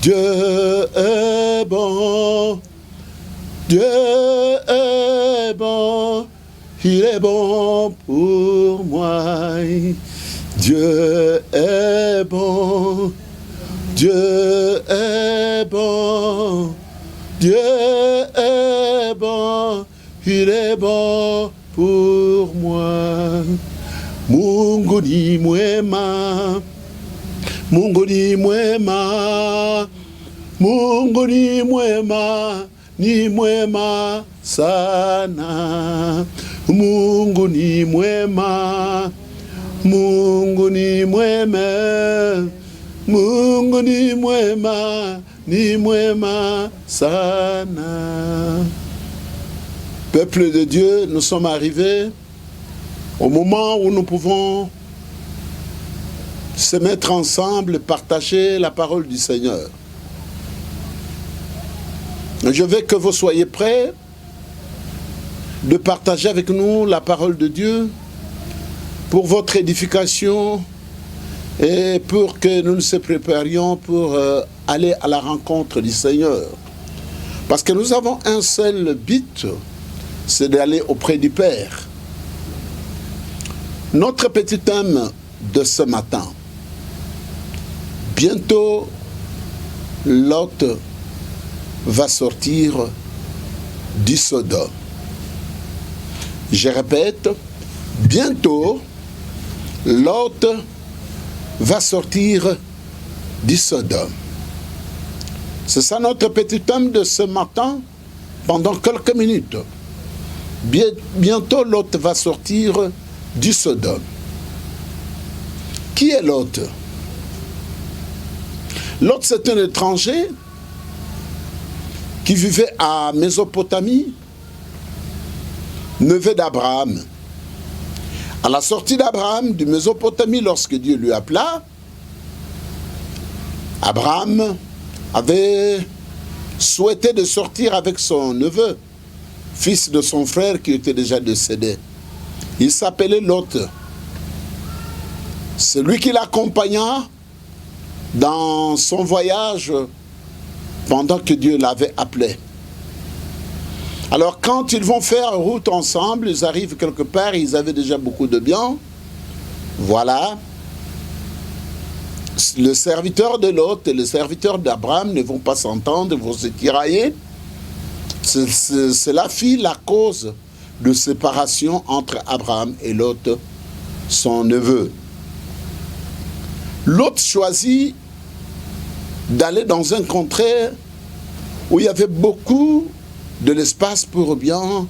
Dieu est bon, Dieu est bon, il est bon pour moi. Dieu est bon, Dieu est bon, Dieu est bon, il est bon pour moi. Mungu ni mwema, Mungu ni mwema, Mungu ni mwema sana. Mungu ni mwema, Mungu ni mwema, Mungu ni mwema sana. Peuple de Dieu, nous sommes arrivés au moment où nous pouvons se mettre ensemble et partager la parole du Seigneur. Je veux que vous soyez prêts de partager avec nous la parole de Dieu pour votre édification et pour que nous nous préparions pour aller à la rencontre du Seigneur. Parce que nous avons un seul but, c'est d'aller auprès du Père. Notre petit thème de ce matin. Bientôt, Lot va sortir du Sodome. Je répète, bientôt, Lot va sortir du Sodome. C'est ça notre petit thème de ce matin, pendant quelques minutes. Bientôt, Lot va sortir du Sodome. Qui est Lot? Lot, c'est un étranger qui vivait à Mésopotamie, neveu d'Abraham. À la sortie d'Abraham de Mésopotamie, lorsque Dieu lui appela, Abraham avait souhaité de sortir avec son neveu, fils de son frère qui était déjà décédé. Il s'appelait Lot. Celui qui l'accompagna dans son voyage pendant que Dieu l'avait appelé. Alors quand ils vont faire route ensemble, ils arrivent quelque part, ils avaient déjà beaucoup de biens. Voilà. Le serviteur de Lot et le serviteur d'Abraham ne vont pas s'entendre, vont se tirailler. Cela fit la cause de séparation entre Abraham et Lot, son neveu. Lot choisit d'aller dans un contrée où il y avait beaucoup de l'espace pour bien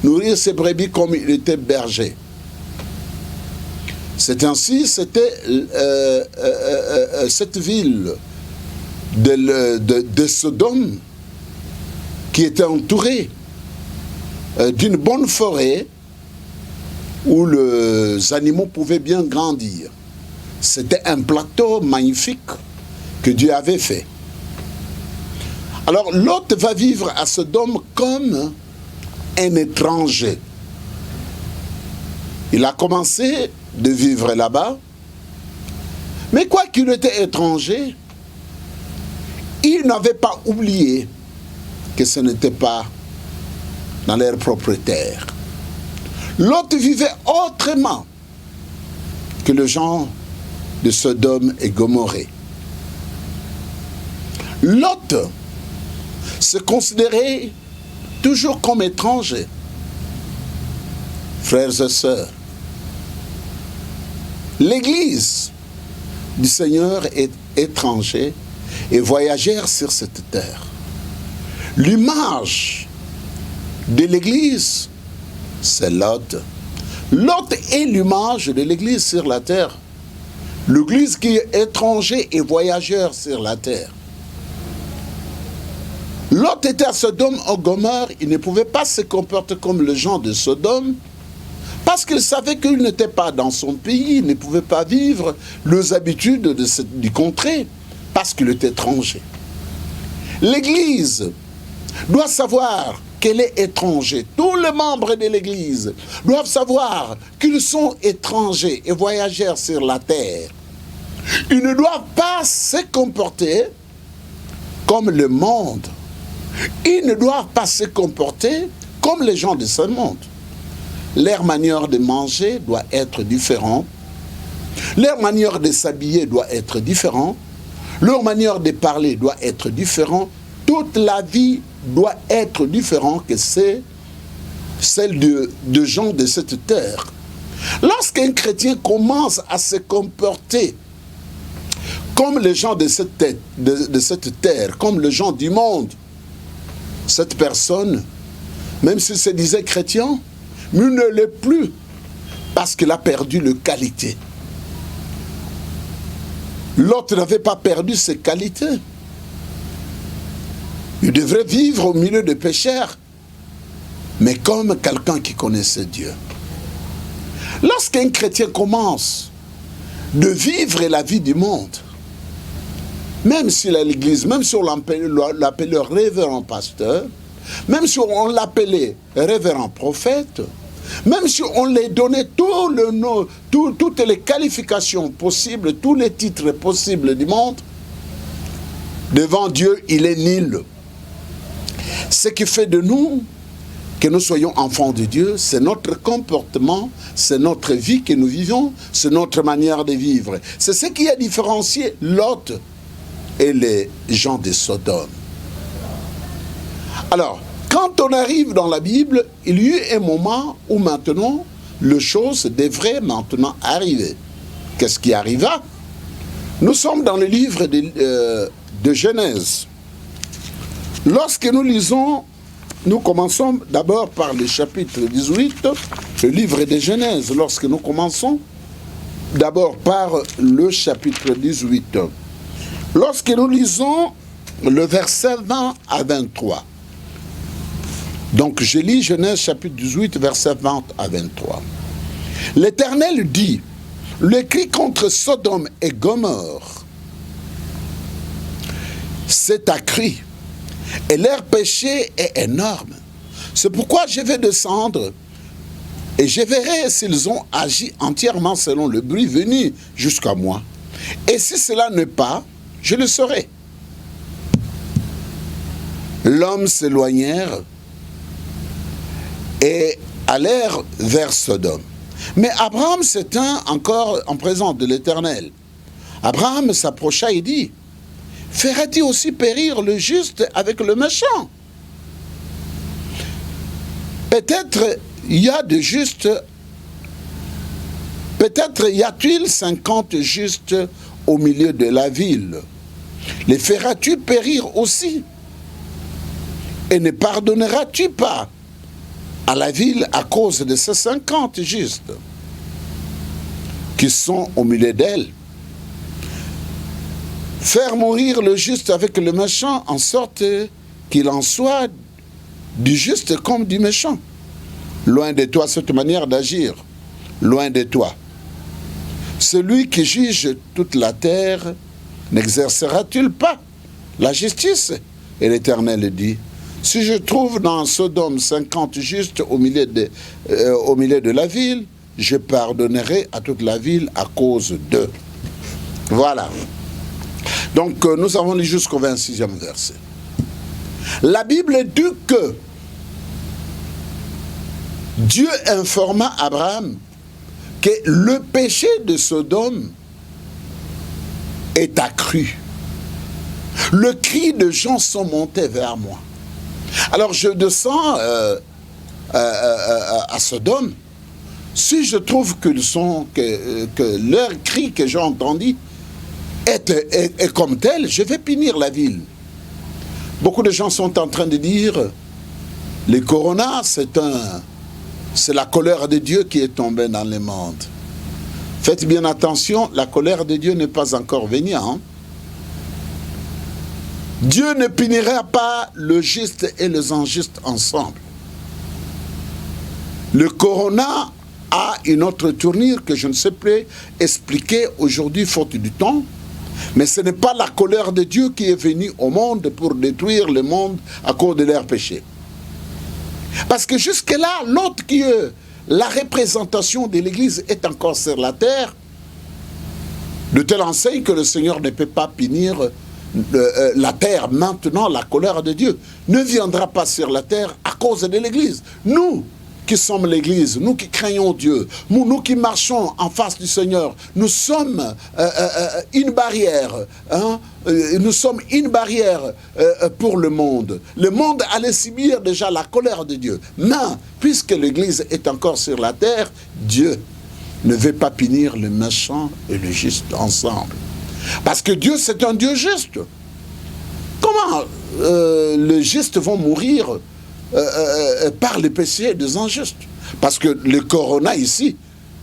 nourrir ses brebis comme il était berger. C'est ainsi, c'était cette ville de Sodome qui était entourée d'une bonne forêt où les animaux pouvaient bien grandir. C'était un plateau magnifique que Dieu avait fait. Alors Lot va vivre à Sodome comme un étranger. Il a commencé de vivre là-bas, mais quoi qu'il était étranger, il n'avait pas oublié que ce n'était pas dans leur propre terre. Lot vivait autrement que les gens de Sodome et Gomorrhe. Lot se considérait toujours comme étranger. Frères et sœurs, l'Église du Seigneur est étranger et voyageur sur cette terre. L'image de l'Église, c'est Lot. Lot est l'image de l'Église sur la terre. L'Église qui est étranger et voyageur sur la terre. Lot était à Sodome et Gomorrhe, il ne pouvait pas se comporter comme les gens de Sodome, parce qu'il savait qu'il n'était pas dans son pays, il ne pouvait pas vivre les habitudes du contrée, parce qu'il était étranger. L'Église doit savoir qu'elle est étrangère. Tous les membres de l'Église doivent savoir qu'ils sont étrangers et voyageurs sur la terre. Ils ne doivent pas se comporter comme le monde. Ils ne doivent pas se comporter comme les gens de ce monde. Leur manière de manger doit être différente. Leur manière de s'habiller doit être différente. Leur manière de parler doit être différente. Toute la vie doit être différente que celle de gens de cette terre. Lorsqu'un chrétien commence à se comporter comme les gens de cette terre, comme les gens du monde, cette personne, même s'il se disait chrétien, il ne l'est plus parce qu'il a perdu la qualité. L'autre n'avait pas perdu ses qualités. Il devrait vivre au milieu des pécheurs, mais comme quelqu'un qui connaissait Dieu. Lorsqu'un chrétien commence de vivre la vie du monde, même s'il est à l'église, même si on l'appelait révérend pasteur, même si on l'appelait révérend prophète, même si on lui donnait toutes les qualifications possibles, tous les titres possibles du monde, devant Dieu, il est nul. Ce qui fait de nous que nous soyons enfants de Dieu, c'est notre comportement, c'est notre vie que nous vivons, c'est notre manière de vivre. C'est ce qui a différencié Lot et les gens de Sodome. Alors, quand on arrive dans la Bible, il y a eu un moment où maintenant, les choses devraient maintenant arriver. Qu'est-ce qui arriva? Nous sommes dans le livre de Genèse. Lorsque nous lisons, nous commençons d'abord par le chapitre 18, le livre de Genèse. Lorsque nous commençons d'abord par le chapitre 18. Lorsque nous lisons le verset 20 à 23. Donc je lis Genèse chapitre 18, verset 20 à 23. L'Éternel dit, le cri contre Sodome et Gomorrhe s'est accru et leur péché est énorme. C'est pourquoi je vais descendre et je verrai s'ils ont agi entièrement selon le bruit venu jusqu'à moi. Et si cela n'est pas, je le saurai. L'homme s'éloignèrent et allèrent vers Sodome. Mais Abraham s'étint encore en présence de l'Éternel. Abraham s'approcha et dit, feras-tu aussi périr le juste avec le méchant? Peut-être y a de justes, peut-être y a-t-il 50 justes au milieu de la ville. Les feras-tu périr aussi? Et ne pardonneras-tu pas à la ville à cause de ces 50 justes qui sont au milieu d'elle? Faire mourir le juste avec le méchant en sorte qu'il en soit du juste comme du méchant. Loin de toi cette manière d'agir, loin de toi. Celui qui juge toute la terre, n'exercera-t-il pas la justice? Et l'Éternel dit, si je trouve dans Sodome 50 justes au milieu de la ville, je pardonnerai à toute la ville à cause d'eux. Voilà. Donc, nous avons lu jusqu'au 26e verset. La Bible dit que Dieu informa Abraham que le péché de Sodome est accru. Le cri de gens sont montés vers moi. Alors, je descends à Sodome. Si je trouve que leur cri que j'ai entendu est comme tel, je vais punir la ville. Beaucoup de gens sont en train de dire le corona, c'est la colère de Dieu qui est tombée dans le monde. Faites bien attention, la colère de Dieu n'est pas encore venue. Hein? Dieu ne punira pas le juste et les injustes ensemble. Le corona a une autre tournure que je ne sais plus expliquer aujourd'hui, faute du temps. Mais ce n'est pas la colère de Dieu qui est venue au monde pour détruire le monde à cause de leurs péchés. Parce que jusque-là, l'autre qui est la représentation de l'Église est encore sur la terre, de telle enseigne que le Seigneur ne peut pas punir la terre maintenant, la colère de Dieu ne viendra pas sur la terre à cause de l'Église. Nous qui sommes l'Église, nous qui craignons Dieu, nous qui marchons en face du Seigneur, nous sommes une barrière, hein? Nous sommes une barrière pour le monde. Le monde allait subir déjà la colère de Dieu. Mais puisque l'Église est encore sur la terre, Dieu ne veut pas punir le méchant et le juste ensemble. Parce que Dieu, c'est un Dieu juste. Comment les justes vont mourir par les péchés des injustes? Parce que le corona ici,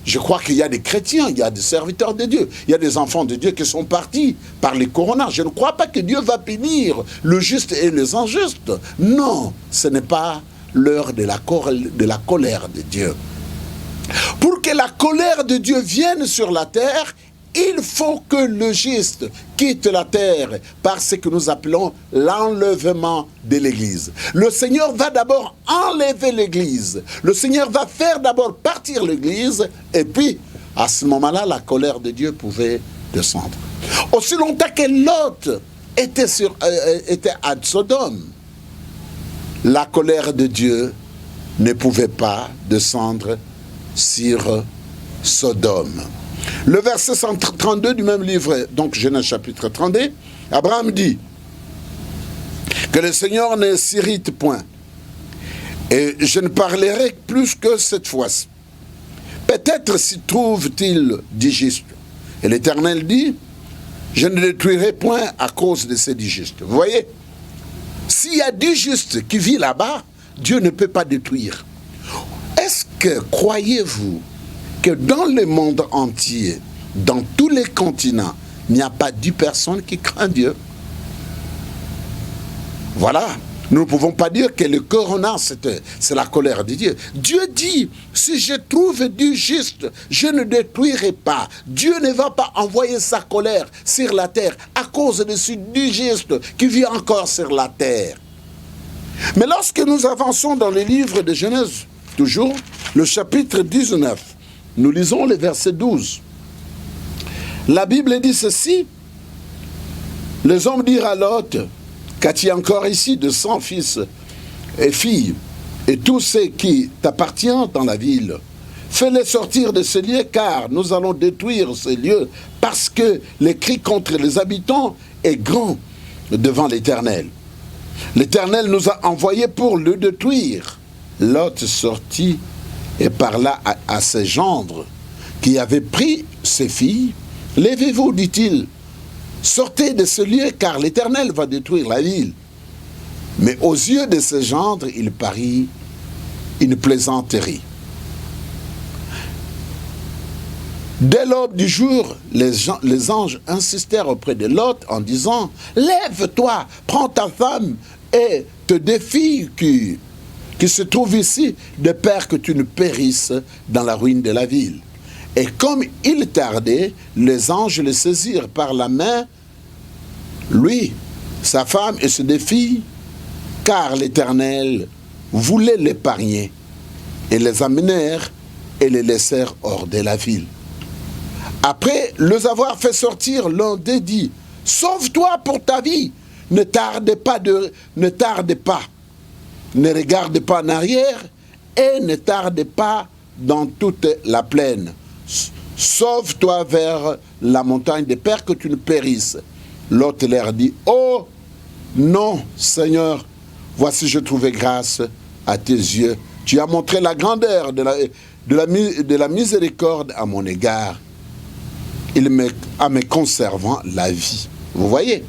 je crois qu'il y a des chrétiens, il y a des serviteurs de Dieu, il y a des enfants de Dieu qui sont partis par les coronas. Je ne crois pas que Dieu va punir le juste et les injustes. Non, ce n'est pas l'heure de la colère de Dieu. Pour que la colère de Dieu vienne sur la terre, il faut que le juste quitte la terre par ce que nous appelons l'enlèvement de l'Église. Le Seigneur va d'abord enlever l'Église. Le Seigneur va faire d'abord partir l'Église et puis, à ce moment-là, la colère de Dieu pouvait descendre. Aussi longtemps que Lot était à Sodome, la colère de Dieu ne pouvait pas descendre sur Sodome. Le verset 132 du même livre, donc Genèse chapitre 32, Abraham dit que le Seigneur ne s'irrite point. Et je ne parlerai plus que cette fois-ci. Peut-être s'y trouve-t-il du juste. Et l'Éternel dit, je ne détruirai point à cause de ces du juste. Vous voyez, s'il y a du juste qui vit là-bas, Dieu ne peut pas détruire. Est-ce que, croyez-vous, que dans le monde entier, dans tous les continents, il n'y a pas 10 personnes qui craignent Dieu? Voilà. Nous ne pouvons pas dire que le corona, c'est la colère de Dieu. Dieu dit, si je trouve du juste, je ne détruirai pas. Dieu ne va pas envoyer sa colère sur la terre à cause de ce du juste qui vit encore sur la terre. Mais lorsque nous avançons dans les livres de Genèse, toujours, le chapitre 19, nous lisons le verset 12. La Bible dit ceci. Les hommes dirent à Lot, qu'as-tu encore ici de 100 fils et filles, et tous ceux qui t'appartiennent dans la ville? Fais-les sortir de ce lieu, car nous allons détruire ce lieu, parce que le cri contre les habitants est grand devant l'Éternel. L'Éternel nous a envoyés pour le détruire. Lot sortit et parla à ses gendres qui avaient pris ses filles. Levez-vous, dit-il, sortez de ce lieu, car l'Éternel va détruire la ville. Mais aux yeux de ses gendres, il parut une plaisanterie. Dès l'aube du jour, les anges insistèrent auprès de Lot en disant, lève-toi, prends ta femme et tes 2 filles qui se trouvent ici, de peur que tu ne périsses dans la ruine de la ville. Et comme il tardait, les anges le saisirent par la main, lui, sa femme et ses 2 filles, car l'Éternel voulait l'épargner, et les amenèrent et les laissèrent hors de la ville. Après les avoir fait sortir, l'un d'eux dit, sauve-toi pour ta vie, ne tarde pas, ne regarde pas en arrière et ne tarde pas dans toute la plaine. Sauve-toi vers la montagne de peur que tu ne périsses. L'autre leur dit, oh non, Seigneur, voici je trouvais grâce à tes yeux. Tu as montré la grandeur de la miséricorde à mon égard, en me conservant la vie. Vous voyez?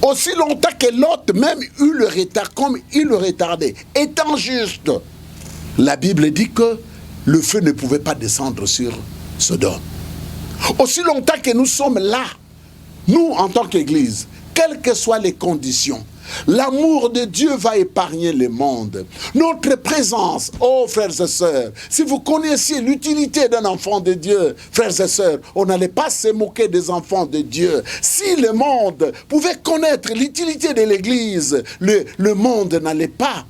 Aussi longtemps que l'autre même eut le retard, comme il le retardait, étant juste, la Bible dit que le feu ne pouvait pas descendre sur Sodome. Aussi longtemps que nous sommes là, nous en tant qu'Église, quelles que soient les conditions, l'amour de Dieu va épargner le monde. Notre présence, oh frères et sœurs, si vous connaissiez l'utilité d'un enfant de Dieu, frères et sœurs, on n'allait pas se moquer des enfants de Dieu. Si le monde pouvait connaître l'utilité de l'Église, le monde n'allait pas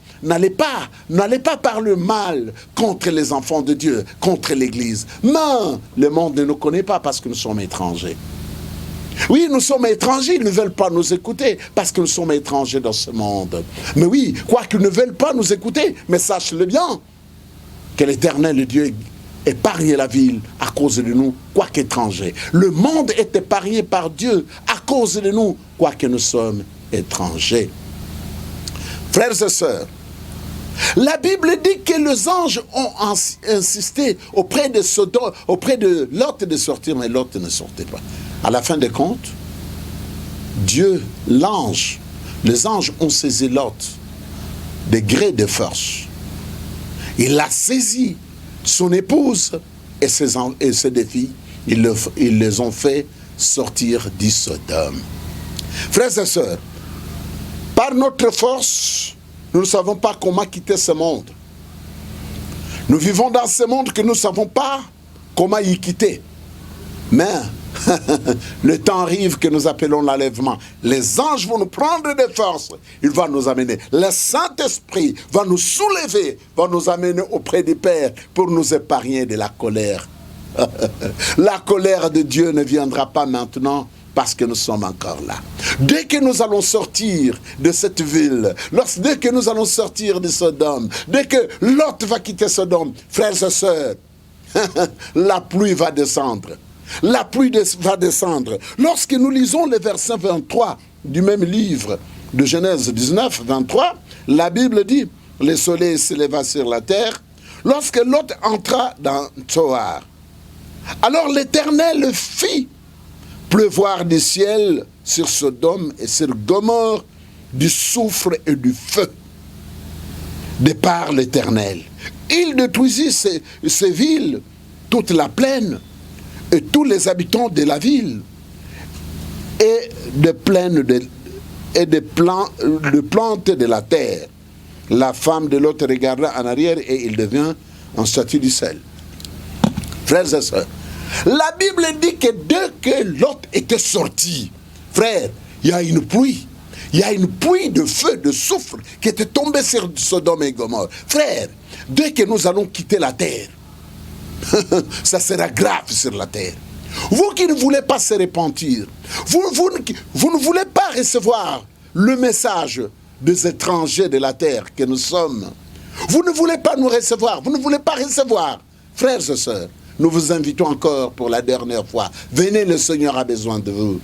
parler mal contre les enfants de Dieu, contre l'Église. Non, le monde ne nous connaît pas parce que nous sommes étrangers. Oui, nous sommes étrangers, ils ne veulent pas nous écouter parce que nous sommes étrangers dans ce monde. Mais oui, quoi qu'ils ne veulent pas nous écouter, mais sache-le bien, que l'Éternel Dieu épargne la ville à cause de nous, quoique étrangers. Le monde est épargné par Dieu à cause de nous, quoique nous sommes étrangers. Frères et sœurs, la Bible dit que les anges ont insisté auprès de Lot de sortir, mais Lot ne sortait pas. À la fin des comptes, Dieu, les anges ont saisi Lot de gré de force. Il a saisi son épouse et ses deux filles. Ils les ont fait sortir du Sodome. Frères et sœurs, par notre force, nous ne savons pas comment quitter ce monde. Nous vivons dans ce monde que nous ne savons pas comment y quitter. Mais le temps arrive que nous appelons l'enlèvement. Les anges vont nous prendre des forces. Il va nous amener. Le Saint-Esprit va nous soulever, va nous amener auprès du Père pour nous épargner de la colère. La colère de Dieu ne viendra pas maintenant parce que nous sommes encore là. Dès que nous allons sortir de cette ville, dès que nous allons sortir de Sodome, dès que Lot va quitter Sodome, frères et sœurs, la pluie va descendre. La pluie va descendre. Lorsque nous lisons le verset 23 du même livre de Genèse 19, 23, la Bible dit, le soleil s'éleva sur la terre, lorsque Lot entra dans Tsoar. Alors l'Éternel fit pleuvoir du ciel sur Sodome et sur Gomorrhe du soufre et du feu de par l'Éternel. Il détruisit ces villes, toute la plaine, et tous les habitants de la ville, et de plaines de plantes de la terre. La femme de Lot regarda en arrière et il devint en statue du sel. Frères et sœurs, la Bible dit que dès que Lot était sorti, frère, il y a une pluie. Il y a une pluie de feu, de soufre qui était tombée sur Sodome et Gomorrhe. Frère, dès que nous allons quitter la terre, ça sera grave sur la terre. Vous qui ne voulez pas se repentir, vous ne voulez pas recevoir le message des étrangers de la terre que nous sommes. Vous ne voulez pas nous recevoir, vous ne voulez pas recevoir. Frères et sœurs, nous vous invitons encore pour la dernière fois. Venez, le Seigneur a besoin de vous.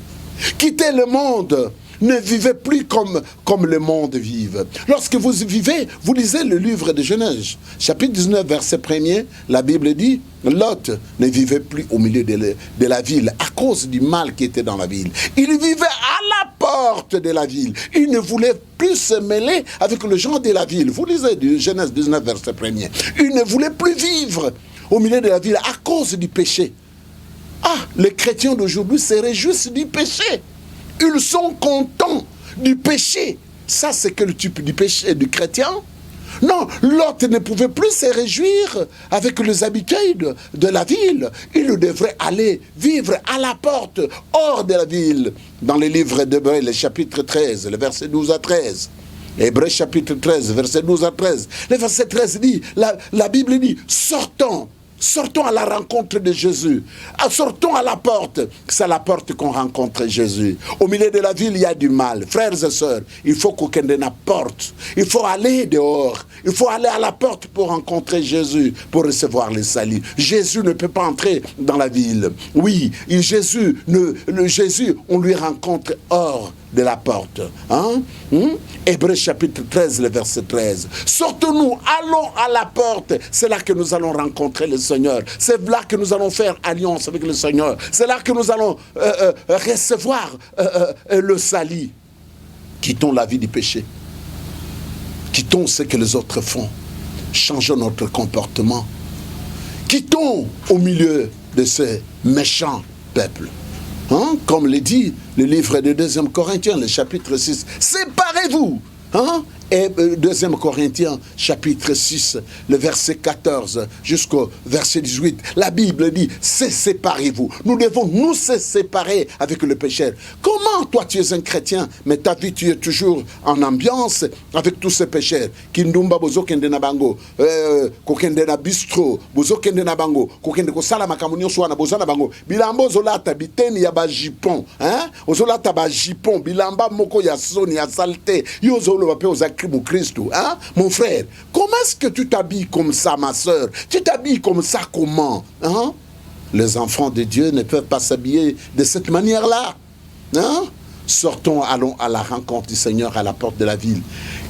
Quittez le monde. Ne vivez plus comme le monde vive. Lorsque vous vivez, vous lisez le livre de Genèse, chapitre 19, verset 1er, la Bible dit, Lot ne vivait plus au milieu de la ville à cause du mal qui était dans la ville. Il vivait à la porte de la ville. Il ne voulait plus se mêler avec les gens de la ville. Vous lisez Genèse 19, verset 1er. Il ne voulait plus vivre au milieu de la ville à cause du péché. Ah, les chrétiens d'aujourd'hui se réjouissent du péché. Ils sont contents du péché. Ça, c'est quel type du péché du chrétien? Non, Lot ne pouvait plus se réjouir avec les habitants de la ville. Il devrait aller vivre à la porte, hors de la ville. Dans le livre d'Hébreux, le chapitre 13, le verset 12 à 13. Hébreux chapitre 13, verset 12 à 13. Le verset 13 dit, la Bible dit, sortons à la rencontre de Jésus. Sortons à la porte. C'est à la porte qu'on rencontre Jésus. Au milieu de la ville, il y a du mal. Frères et sœurs, il faut qu'aucun de la porte. Il faut aller dehors. Il faut aller à la porte pour rencontrer Jésus, pour recevoir le salut. Jésus ne peut pas entrer dans la ville. Oui, Jésus, on lui rencontre hors de la porte. Hébreux chapitre 13, le verset 13. Sortons-nous, allons à la porte. C'est là que nous allons rencontrer le Seigneur. C'est là que nous allons faire alliance avec le Seigneur. C'est là que nous allons recevoir le salut. Quittons la vie du péché. Quittons ce que les autres font. Changeons notre comportement. Quittons au milieu de ce méchant peuple. Comme le dit le livre de 2 Corinthiens, le chapitre 6. Séparez-vous Et 2 Corinthiens, chapitre 6, le verset 14 jusqu'au verset 18, la Bible dit, séparez-vous. Nous devons nous séparer avec le péché. Comment toi tu es un chrétien, mais ta vie tu es toujours en ambiance avec tous ces pécheurs. Kindumba bozo kende na bango, kokende na bistro, bozo kende na bango, kokende kosala makamunyo swana bozo na bango. Bilambo zolata biteni ya ba jipon, hein? Ozolata ba jipon, bilamba moko ya soni ya salte. Yo zolo bape ozakri mu Christo, hein? Mon frère, comment est-ce que tu t'habilles comme ça, ma soeur? Tu t'habilles comme ça comment, hein? Les enfants de Dieu ne peuvent pas s'habiller de cette manière-là, hein? Sortons, allons à la rencontre du Seigneur à la porte de la ville.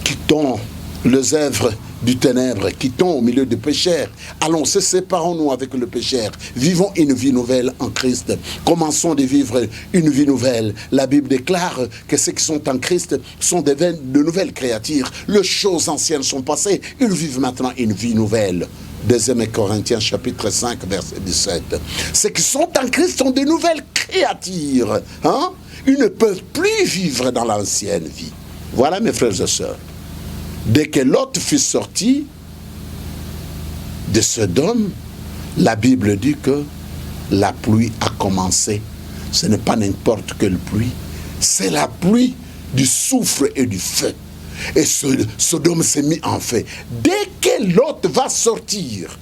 Quittons les œuvres du ténèbre, quittons au milieu des pécheurs. Allons, séparons-nous avec le pécheur. Vivons une vie nouvelle en Christ. Commençons de vivre une vie nouvelle. La Bible déclare que ceux qui sont en Christ sont de nouvelles créatures. Les choses anciennes sont passées. Ils vivent maintenant une vie nouvelle. 2 Corinthiens chapitre 5 verset 17. Ceux qui sont en Christ sont de nouvelles créatures. Hein? Ils ne peuvent plus vivre dans l'ancienne vie. Voilà mes frères et sœurs. Dès que Lot fut sorti de Sodome, la Bible dit que la pluie a commencé. Ce n'est pas n'importe quelle pluie, c'est la pluie du soufre et du feu. Et Sodome s'est mis en feu. Dès que Lot va sortir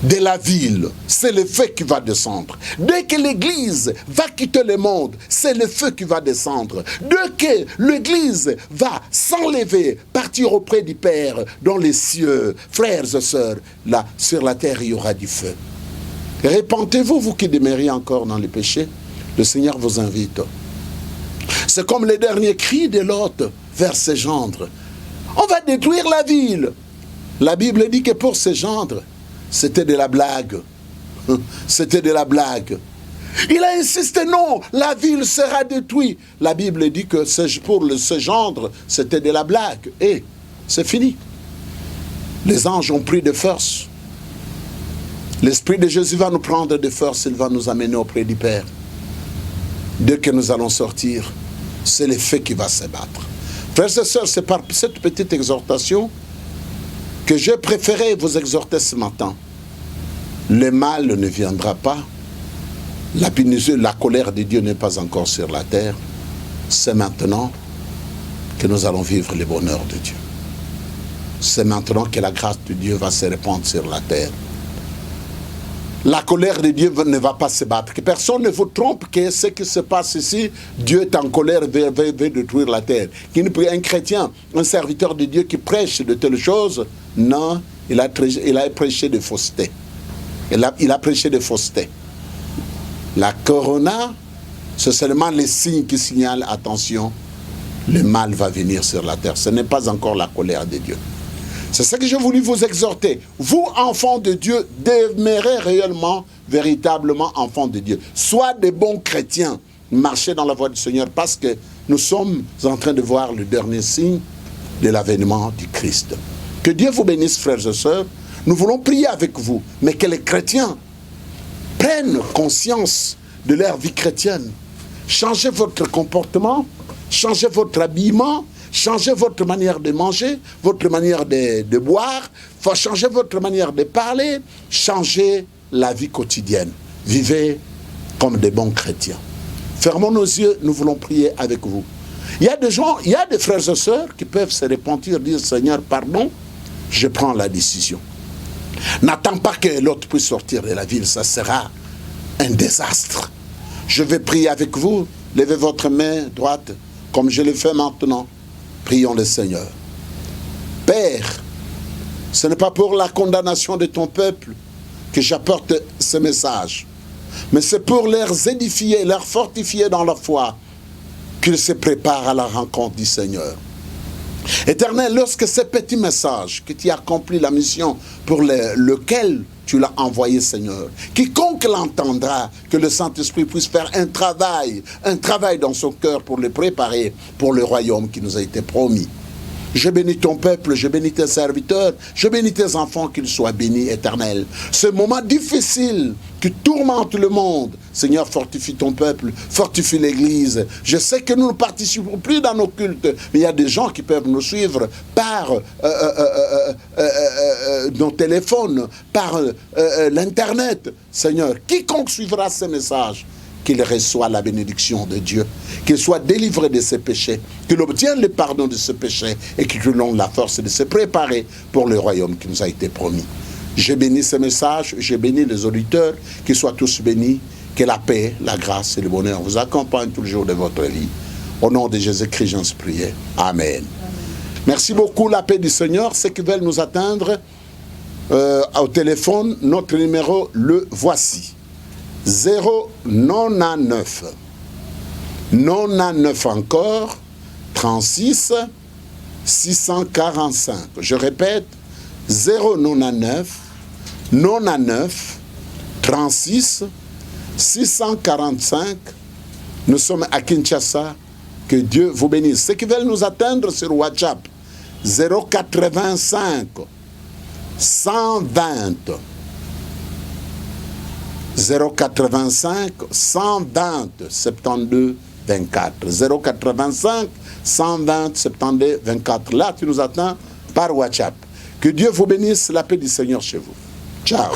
de la ville, c'est le feu qui va descendre. Dès que l'Église va quitter le monde, c'est le feu qui va descendre. Dès que l'Église va s'enlever, partir auprès du Père dans les cieux, frères et sœurs, là, sur la terre, il y aura du feu. Répentez-vous, vous qui demeurez encore dans les péchés, le Seigneur vous invite. C'est comme les derniers cris de Lot vers ses gendres. On va détruire la ville. La Bible dit que pour ses gendres, c'était de la blague. C'était de la blague. Il a insisté, non, la ville sera détruite. La Bible dit que pour ce gendre, c'était de la blague. Et c'est fini. Les anges ont pris de force. L'Esprit de Jésus va nous prendre de force. Il va nous amener auprès du Père. Dès que nous allons sortir, c'est le feu qui va se battre. Frères et sœurs, c'est par cette petite exhortation que j'ai préféré vous exhorter ce matin. Le mal ne viendra pas. La colère de Dieu n'est pas encore sur la terre. C'est maintenant que nous allons vivre le bonheur de Dieu. C'est maintenant que la grâce de Dieu va se répandre sur la terre. La colère de Dieu ne va pas se battre. Que personne ne vous trompe que ce qui se passe ici, Dieu est en colère, veut détruire la terre. Un chrétien, un serviteur de Dieu qui prêche de telles choses, non, il a prêché de fausseté. Il a prêché de fausseté. La corona, c'est seulement les signes qui signalent, attention, le mal va venir sur la terre. Ce n'est pas encore la colère de Dieu. C'est ce que j'ai voulu vous exhorter. Vous, enfants de Dieu, demeurez réellement, véritablement enfants de Dieu. Sois des bons chrétiens. Marchez dans la voie du Seigneur parce que nous sommes en train de voir le dernier signe de l'avènement du Christ. Que Dieu vous bénisse, frères et sœurs. Nous voulons prier avec vous, mais que les chrétiens prennent conscience de leur vie chrétienne. Changez votre comportement, changez votre habillement, changez votre manière de manger, votre manière de boire, changez votre manière de parler, changez la vie quotidienne. Vivez comme des bons chrétiens. Fermons nos yeux, nous voulons prier avec vous. Il y a des gens, il y a des frères et sœurs qui peuvent se repentir, dire Seigneur, pardon, je prends la décision. N'attends pas que l'autre puisse sortir de la ville, ça sera un désastre. Je vais prier avec vous, levez votre main droite, comme je le fais maintenant. Prions le Seigneur. Père, ce n'est pas pour la condamnation de ton peuple que j'apporte ce message, mais c'est pour les édifier, les fortifier dans leur foi, qu'ils se préparent à la rencontre du Seigneur. Éternel, lorsque ce petit message, que tu as accompli la mission pour lequel tu l'as envoyé, Seigneur, quiconque l'entendra, que le Saint-Esprit puisse faire un travail dans son cœur pour le préparer pour le royaume qui nous a été promis. Je bénis ton peuple, je bénis tes serviteurs, je bénis tes enfants, qu'ils soient bénis, Éternel. Ce moment difficile qui tourmente le monde, Seigneur, fortifie ton peuple, fortifie l'Église. Je sais que nous ne participons plus dans nos cultes, mais il y a des gens qui peuvent nous suivre par nos téléphones, par l'Internet. Seigneur, quiconque suivra ces messages, qu'il reçoit la bénédiction de Dieu, qu'il soit délivré de ses péchés, qu'il obtienne le pardon de ses péchés et qu'il lui donne la force de se préparer pour le royaume qui nous a été promis. Je bénis ces messages, je bénis les auditeurs, qu'ils soient tous bénis, que la paix, la grâce et le bonheur vous accompagnent tous les jours de votre vie. Au nom de Jésus-Christ, j'en prie. Amen. Merci beaucoup, la paix du Seigneur. Ceux qui veulent nous atteindre au téléphone, notre numéro, le voici. 099 99 encore 36 645. Je répète, 099 99 36 645. Nous sommes à Kinshasa. Que Dieu vous bénisse. Ceux qui veulent nous atteindre sur WhatsApp, 085 120 085 120 72 24. 085 120 72 24. Là, tu nous attends par WhatsApp. Que Dieu vous bénisse, la paix du Seigneur chez vous. Ciao.